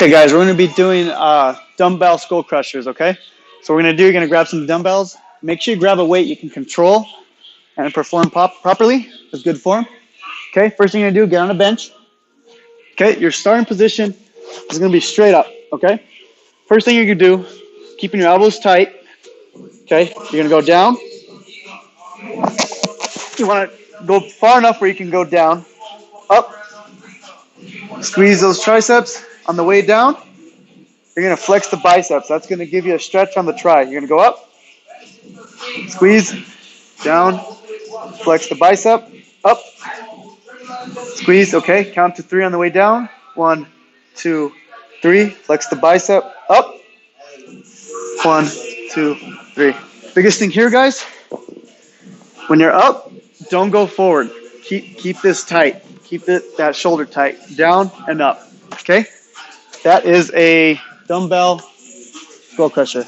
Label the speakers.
Speaker 1: Okay, guys, we're going to be doing dumbbell skull crushers, okay? So what we're going to do, you're going to grab some dumbbells. Make sure you grab a weight you can control and perform properly with good form. Okay, first thing you're going to do, get on a bench. Okay, your starting position is going to be straight up, okay? First thing you're going to do, keeping your elbows tight, okay? You're going to go down. You want to go far enough where you can go down, up. Squeeze those triceps. On the way down, you're going to flex the biceps. That's going to give you a stretch on the tri. You're going to go up, squeeze, down, flex the bicep, up, squeeze. Okay, count to 3 on the way down. 1, 2, 3. Flex the bicep, up. 1, 2, 3. Biggest thing here, guys, when you're up, don't go forward. Keep this tight. Keep that shoulder tight. Down and up. Okay? That is a dumbbell skull crusher.